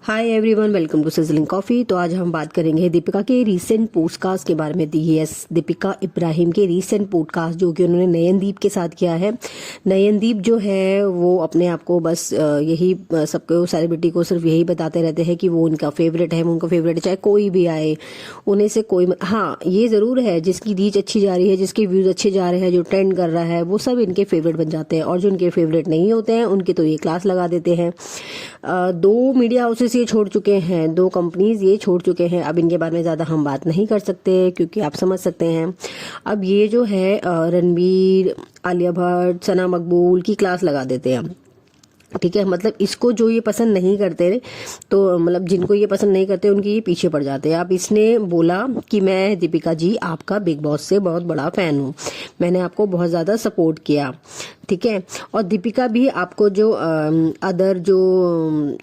Hi everyone, welcome to sizzling coffee. तो आज हम बात करेंगे दीपिका के रीसेंट पॉडकास्ट के बारे में। दीपिका इब्राहिम के रीसेंट पॉडकास्ट जो कि उन्होंने नयनदीप के साथ किया है। नयनदीप जो है वो अपने आप को बस यही सबको सेलिब्रिटी को सिर्फ यही बताते रहते हैं कि वो उनका फेवरेट है, वो उनका फेवरेट है, चाहे कोई भी आए उन्हें से कोई हाँ ये जरूर है जिसकी रीच अच्छी जा रही है, जिसके व्यूज अच्छे जा रहे हैं, जो ट्रेंड कर रहा है वो सब इनके फेवरेट बन जाते हैं, और जो इनके फेवरेट नहीं होते हैं उनकी तो ये क्लास लगा देते हैं। दो मीडिया हाउसेस ये छोड़ चुके हैं, दो कंपनीज ये छोड़ चुके हैं। अब इनके बारे में ज़्यादा हम बात नहीं कर सकते क्योंकि आप समझ सकते हैं। अब ये जो है रणबीर, आलिया भट्ट, सना मकबूल की क्लास लगा देते हैं। ठीक है, मतलब इसको जो ये पसंद नहीं करते, तो मतलब जिनको ये पसंद नहीं करते उनके ये पीछे पड़ जाते हैं। अब इसने बोला कि मैं दीपिका जी आपका बिग बॉस से बहुत बड़ा फैन हूँ, मैंने आपको बहुत ज़्यादा सपोर्ट किया। ठीक है, और दीपिका भी आपको जो अदर जो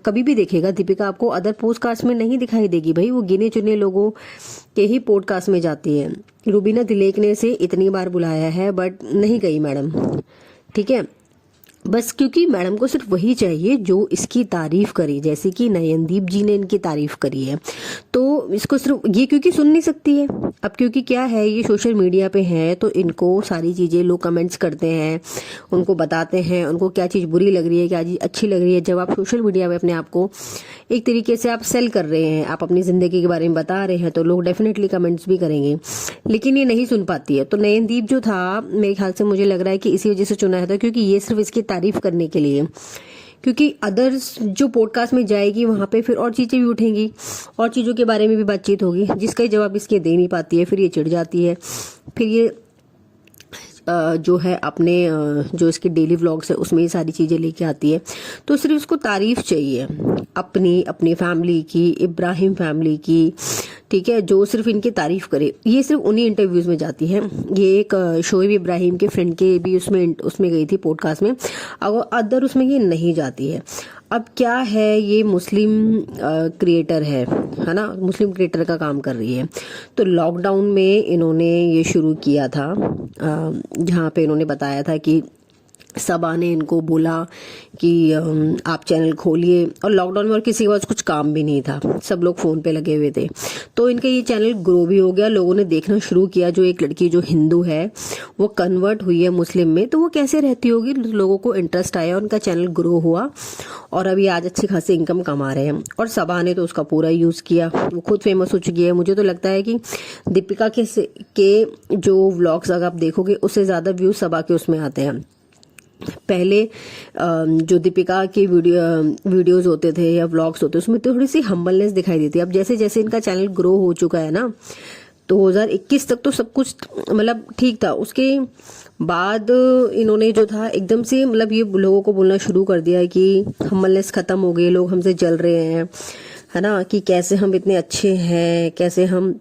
कभी भी देखेगा, दीपिका आपको अदर पॉडकास्ट में नहीं दिखाई देगी भाई, वो गिने चुने लोगों के ही पॉडकास्ट में जाती है। रूबीना दिलेक ने इसे इतनी बार बुलाया है बट नहीं गई मैडम। ठीक है, बस क्योंकि मैडम को सिर्फ वही चाहिए जो इसकी तारीफ करे, जैसे कि नयनदीप जी ने इनकी तारीफ करी है, तो इसको सिर्फ ये क्योंकि सुन नहीं सकती है। अब क्योंकि क्या है, ये सोशल मीडिया पे है तो इनको सारी चीज़ें लोग कमेंट्स करते हैं, उनको बताते हैं उनको क्या चीज़ बुरी लग रही है, क्या चीज़ अच्छी लग रही है। जब आप सोशल मीडिया पे अपने आप को एक तरीके से आप सेल कर रहे हैं, आप अपनी ज़िंदगी के बारे में बता रहे हैं, तो लोग डेफिनेटली कमेंट्स भी करेंगे, लेकिन ये नहीं सुन पाती है। तो नयनदीप जो था, मेरे ख्याल से मुझे लग रहा है कि इसी वजह से चुना था, क्योंकि ये सिर्फ इसकी तारीफ करने के लिए, क्योंकि अदर्स जो पॉडकास्ट में जाएगी वहां पे फिर और चीजें भी उठेंगी, और चीजों के बारे में भी बातचीत होगी, जिसका जवाब इसके दे नहीं पाती है। फिर ये चिढ़ जाती है, फिर ये जो है अपने जो इसके डेली व्लॉग्स है उसमें ये सारी चीजें लेके आती है। तो सिर्फ उसको तारीफ चाहिए अपनी फैमिली की, इब्राहिम फैमिली की। ठीक है, जो सिर्फ इनकी तारीफ करे, ये सिर्फ उन्हीं इंटरव्यूज में जाती है। ये एक शोएब इब्राहिम के फ्रेंड के भी उसमें गई थी पॉडकास्ट में, अदर उसमें ये नहीं जाती है। अब क्या है, ये मुस्लिम क्रिएटर है ना, मुस्लिम क्रिएटर का काम कर रही है। तो लॉकडाउन में इन्होंने ये शुरू किया था, जहाँ पे इन्होंने बताया था कि सबा ने इनको बोला कि आप चैनल खोलिए, और लॉकडाउन में और किसी के पास कुछ काम भी नहीं था, सब लोग फोन पे लगे हुए थे। तो इनका ये चैनल ग्रो भी हो गया, लोगों ने देखना शुरू किया। जो एक लड़की जो हिंदू है वो कन्वर्ट हुई है मुस्लिम में, तो वो कैसे रहती होगी, लोगों को इंटरेस्ट आया, उनका चैनल ग्रो हुआ, और अभी आज अच्छी खासी इनकम कमा रहे हैं। और सबा ने तो उसका पूरा यूज किया, वो खुद फेमस हो चुकी है। मुझे तो लगता है कि दीपिका के जो व्लॉग्स अगर आप देखोगे उससे ज्यादा व्यूज सबा के उसमें आते हैं। पहले जो दीपिका के वीडियोस होते थे या व्लॉग्स होते उसमें थोड़ी सी हम्बलनेस दिखाई देती है। अब जैसे जैसे इनका चैनल ग्रो हो चुका है ना, 2021 तक तो सब कुछ मतलब ठीक था, उसके बाद इन्होंने जो था एकदम से मतलब ये लोगों को बोलना शुरू कर दिया कि हम्बलनेस खत्म हो गई, लोग हमसे जल रहे हैं, है ना, कि कैसे हम इतने अच्छे हैं, कैसे हम,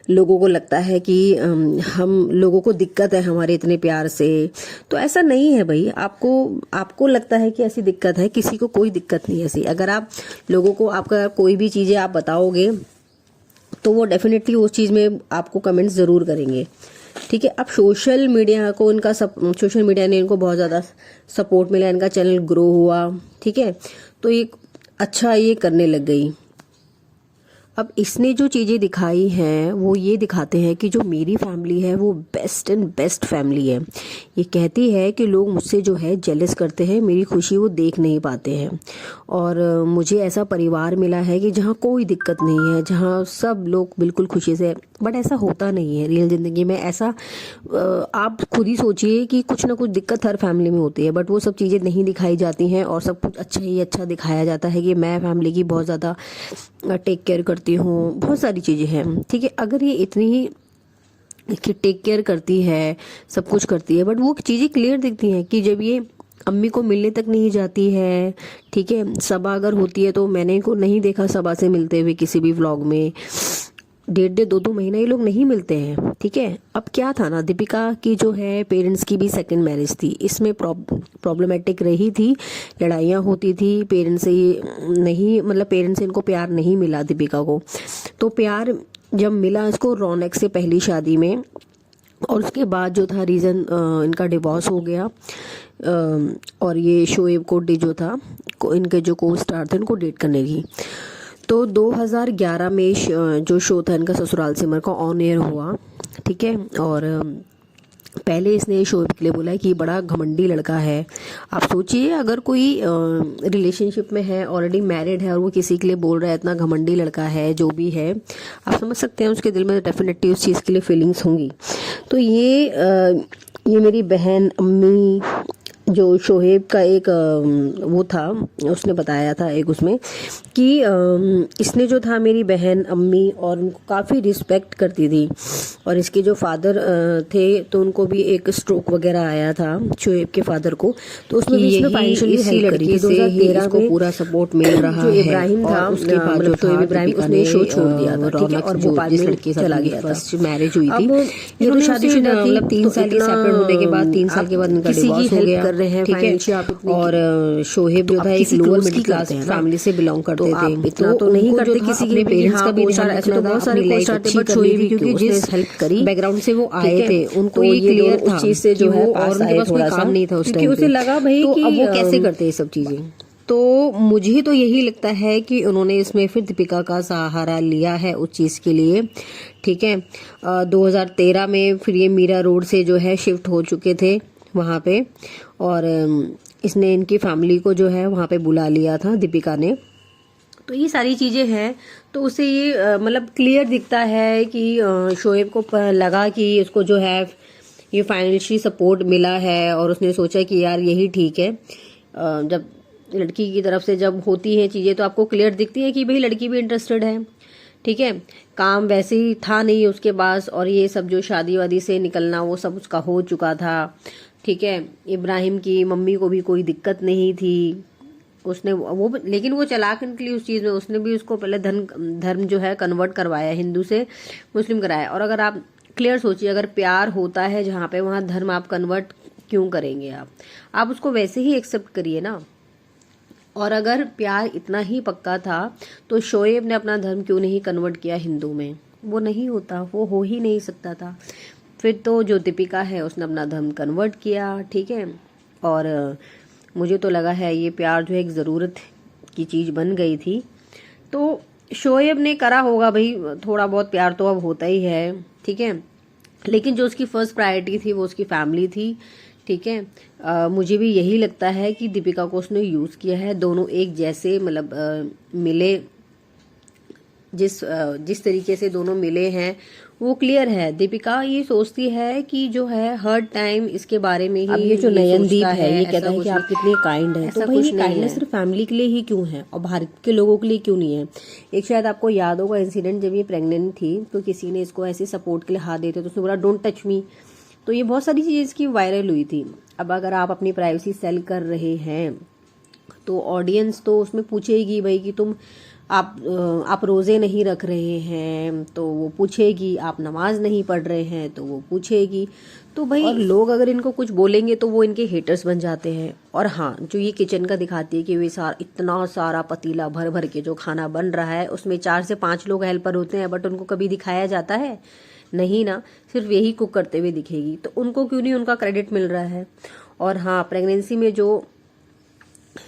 लोगों को लगता है कि हम लोगों को दिक्कत है हमारे इतने प्यार से। तो ऐसा नहीं है भाई, आपको लगता है कि ऐसी दिक्कत है, किसी को कोई दिक्कत नहीं है ऐसी। अगर आप लोगों को आपका कोई भी चीजें आप बताओगे तो वो डेफिनेटली उस चीज में आपको कमेंट्स जरूर करेंगे। ठीक है, अब सोशल मीडिया ने इनको बहुत ज्यादा सपोर्ट मिला, इनका चैनल ग्रो हुआ। ठीक है, तो एक अच्छा ये करने लग गई। अब इसने जो चीज़ें दिखाई हैं वो ये दिखाते हैं कि जो मेरी फैमिली है वो बेस्ट एंड बेस्ट फैमिली है। ये कहती है कि लोग मुझसे जो है जेलस करते हैं, मेरी खुशी वो देख नहीं पाते हैं, और मुझे ऐसा परिवार मिला है कि जहाँ कोई दिक्कत नहीं है, जहाँ सब लोग बिल्कुल खुशी से। बट ऐसा होता नहीं है रियल ज़िंदगी में। ऐसा आप खुद ही सोचिए कि कुछ ना कुछ दिक्कत हर फैमिली में होती है, बट वो सब चीज़ें नहीं दिखाई जाती हैं, और सब कुछ अच्छा ही अच्छा दिखाया जाता है कि मैं फैमिली की बहुत ज़्यादा टेक केयर करती हूँ, बहुत सारी चीज़ें हैं। ठीक है, अगर ये इतनी ही कि टेक केयर करती है, सब कुछ करती है, बट वो चीज़ें क्लियर दिखती हैं कि जब ये अम्मी को मिलने तक नहीं जाती है। ठीक है, सबा अगर होती है तो मैंने को नहीं देखा सबा से मिलते हुए किसी भी व्लॉग में, 1.5-2 महीना ये लोग नहीं मिलते हैं। ठीक है, अब क्या था ना, दीपिका की जो है पेरेंट्स की भी सेकंड मैरिज थी, इसमें प्रॉब्लमेटिक रही थी, लड़ाइयाँ होती थी, पेरेंट्स से नहीं, मतलब पेरेंट्स से इनको प्यार नहीं मिला दीपिका को। तो प्यार जब मिला इसको रौनक से पहली शादी में, और उसके बाद जो था रीज़न इनका डिवोर्स हो गया। और ये शोएब कोडी जो था इनके जो को स्टार थे उनको डेट करने लगी। तो 2011 में जो शो था इनका ससुराल सिमर का ऑन एयर हुआ, ठीक है। और पहले इसने शोएब के लिए बोला कि बड़ा घमंडी लड़का है। आप सोचिए अगर कोई रिलेशनशिप में है, ऑलरेडी मैरिड है, और वो किसी के लिए बोल रहा है इतना घमंडी लड़का है, जो भी है, आप समझ सकते हैं उसके दिल में डेफिनेटली उस चीज़ के लिए फीलिंग्स होंगी। तो ये मेरी बहन अम्मी जो शोएब का एक वो था, उसने बताया था एक उसमें कि इसने जो था मेरी बहन अम्मी और उनको काफ़ी रिस्पेक्ट करती थी। और इसके जो फादर थे तो उनको भी एक स्ट्रोक वगैरह आया था शोएब के फादर को, तो उसमें भी इसमें फाइनेंशियली हेल्प करी थी। 2013 में पूरा सपोर्ट मिल रहा है। जो इब्राहिम था उसके बाद जो शोएब इब्राहिम उसने शो छोड़ दिया था, ठीक है, और भोपाल में लड़के चला गया था। फर्स्ट मैरिज हुई थी, ये तो शादीशुदा थी, मतलब 3 साल के सेपरेट होने के बाद 3 साल के बाद इनका डिवोर्स हो गया, ठीक है। और शोएब जो था एक लोअर मिडिल क्लास फैमिली से बिलोंग करते थे, इतना तो नहीं करते किसी के पेरेंट्स का भी बहुत सारा, ऐसे तो बहुत सारे कोर्स आते, बट शोएब भी क्योंकि जिस हेल्प करी बैकग्राउंड से वो आए थे, उनको ये क्लियर था उस चीज से जो है, और उनके पास कोई काम नहीं था उस टाइम, उसे लगा भाई कि अब वो कैसे करते हैं सब चीजें। तो मुझे तो यही लगता है कि उन्होंने इसमें फिर दीपिका का सहारा लिया है उस चीज़ के लिए, ठीक है। 2013 में फिर ये मीरा रोड से जो है शिफ्ट हो चुके थे वहाँ पे, और इसने इनकी फैमिली को जो है वहाँ पे बुला लिया था दीपिका ने। तो ये सारी चीज़ें हैं, तो उसे ये मतलब क्लियर दिखता है कि शोएब को लगा कि उसको जो है ये फाइनेंशियली सपोर्ट मिला है, और उसने सोचा कि यार यही ठीक है। जब लड़की की तरफ से जब होती हैं चीज़ें तो आपको क्लियर दिखती है कि भाई लड़की भी इंटरेस्टेड है, ठीक है। काम वैसे ही था नहीं उसके पास, और ये सब जो शादी वादी से निकलना वो सब उसका हो चुका था, ठीक है। इब्राहिम की मम्मी को भी कोई दिक्कत नहीं थी, उसने वो लेकिन वो चालाक निकली उस चीज़ में, उसने भी उसको पहले धर्म जो है कन्वर्ट करवाया, हिंदू से मुस्लिम कराया। और अगर आप क्लियर सोचिए, अगर प्यार होता है जहाँ पे, वहाँ धर्म आप कन्वर्ट क्यों करेंगे? आप उसको वैसे ही एक्सेप्ट करिए ना। और अगर प्यार इतना ही पक्का था तो शोएब ने अपना धर्म क्यों नहीं कन्वर्ट किया हिंदू में? वो नहीं होता, वो हो ही नहीं सकता था। फिर तो जो दीपिका है उसने अपना धर्म कन्वर्ट किया, ठीक है। और मुझे तो लगा है ये प्यार जो है एक ज़रूरत की चीज़ बन गई थी। तो शोएब ने करा होगा भाई, थोड़ा बहुत प्यार तो अब होता ही है, ठीक है। लेकिन जो उसकी फर्स्ट प्रायोरिटी थी वो उसकी फैमिली थी, ठीक है। मुझे भी यही लगता है कि दीपिका को उसने यूज़ किया है। दोनों एक जैसे मतलब मिले, जिस तरीके से दोनों मिले हैं वो क्लियर है। दीपिका ये सोचती है कि जो है हर टाइम इसके बारे में ही, अब ये जो नयनदीप है ये कहता है कि आप कितने काइंड हैं, तो भाई ये काइंडनेस सिर्फ फैमिली के लिए ही क्यों है और भारत के लोगों के लिए क्यों नहीं है? एक शायद आपको याद होगा इंसिडेंट, जब ये प्रेग्नेंट थी तो किसी ने इसको ऐसे सपोर्ट के लिए हाथ देते तो उसने बोला डोंट टच मी, तो ये बहुत सारी चीज़ें इसकी वायरल हुई थी। अब अगर आप अपनी प्राइवेसी सेल कर रहे हैं तो ऑडियंस तो उसमें पूछेगी भाई कि तुम आप रोज़े नहीं रख रहे हैं, तो वो पूछेगी। आप नमाज नहीं पढ़ रहे हैं तो वो पूछेगी। तो भाई, और लोग अगर इनको कुछ बोलेंगे तो वो इनके हेटर्स बन जाते हैं। और हाँ, जो ये किचन का दिखाती है कि वे इतना सारा पतीला भर भर के जो खाना बन रहा है उसमें 4 से 5 लोग हेल्पर होते हैं, बट उनको कभी दिखाया जाता है नहीं ना, सिर्फ यही कुक करते हुए दिखेगी। तो उनको क्यों नहीं उनका क्रेडिट मिल रहा है? और हाँ, प्रेगनेंसी में जो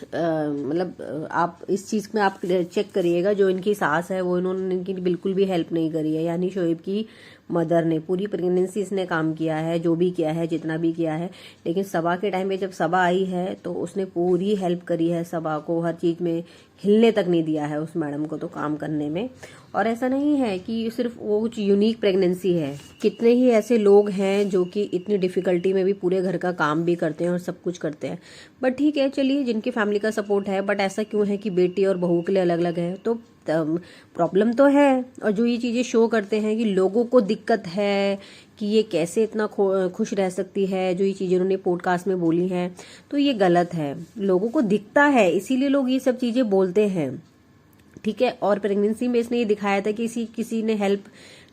मतलब आप इस चीज़ में आप चेक करिएगा, जो इनकी सास है वो इन्होंने इनकी बिल्कुल भी हेल्प नहीं करी है। यानी शोएब की मदर ने पूरी प्रेगनेंसी इसने काम किया है, जो भी किया है, जितना भी किया है। लेकिन सबा के टाइम पे जब सबा आई है तो उसने पूरी हेल्प करी है सबा को, हर चीज़ में हिलने तक नहीं दिया है उस मैडम को तो काम करने में। और ऐसा नहीं है कि सिर्फ वो कुछ यूनिक प्रेगनेंसी है, कितने ही ऐसे लोग हैं जो कि इतनी डिफिकल्टी में भी पूरे घर का काम भी करते हैं और सब कुछ करते हैं। बट ठीक है, चलिए, जिनकी फैमिली का सपोर्ट है। बट ऐसा क्यों है कि बेटी और बहू के लिए अलग अलग है? तो प्रॉब्लम तो है। और जो ये चीज़ें शो करते हैं कि लोगों को दिक्कत है कि ये कैसे इतना खुश रह सकती है, जो ये चीज़ें उन्होंने पॉडकास्ट में बोली हैं, तो ये गलत है। लोगों को दिखता है इसीलिए लोग ये सब चीज़ें बोलते हैं, ठीक है। और प्रेगनेंसी में इसने ये दिखाया था कि किसी ने हेल्प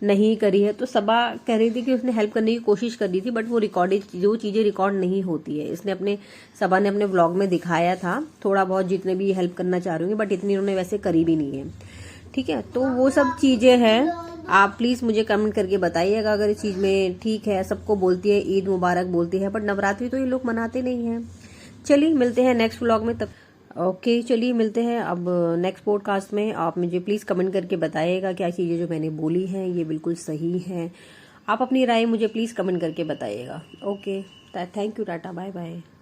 नहीं करी है। तो सबा कह रही थी कि उसने हेल्प करने की कोशिश कर दी थी, बट वो रिकॉर्डेड जो चीज़ें रिकॉर्ड नहीं होती है। सबा ने अपने व्लॉग में दिखाया था थोड़ा बहुत, जितने भी हेल्प करना चाह रही होंगे, बट इतनी उन्होंने वैसे करी भी नहीं है, ठीक है। तो वो सब चीज़ें हैं। आप प्लीज़ मुझे कमेंट करके बताइएगा अगर इस चीज़ में ठीक है। सबको बोलती है ईद मुबारक बोलती है, बट नवरात्रि तो ये लोग मनाते नहीं हैं। चलिए मिलते हैं नेक्स्ट व्लॉग में। तब ओके, चलिए मिलते हैं अब नेक्स्ट पॉडकास्ट में। आप मुझे प्लीज़ कमेंट करके बताइएगा क्या चीज़ें जो मैंने बोली हैं ये बिल्कुल सही हैं। आप अपनी राय मुझे प्लीज़ कमेंट करके बताइएगा। Okay, thank you, tata, bye bye.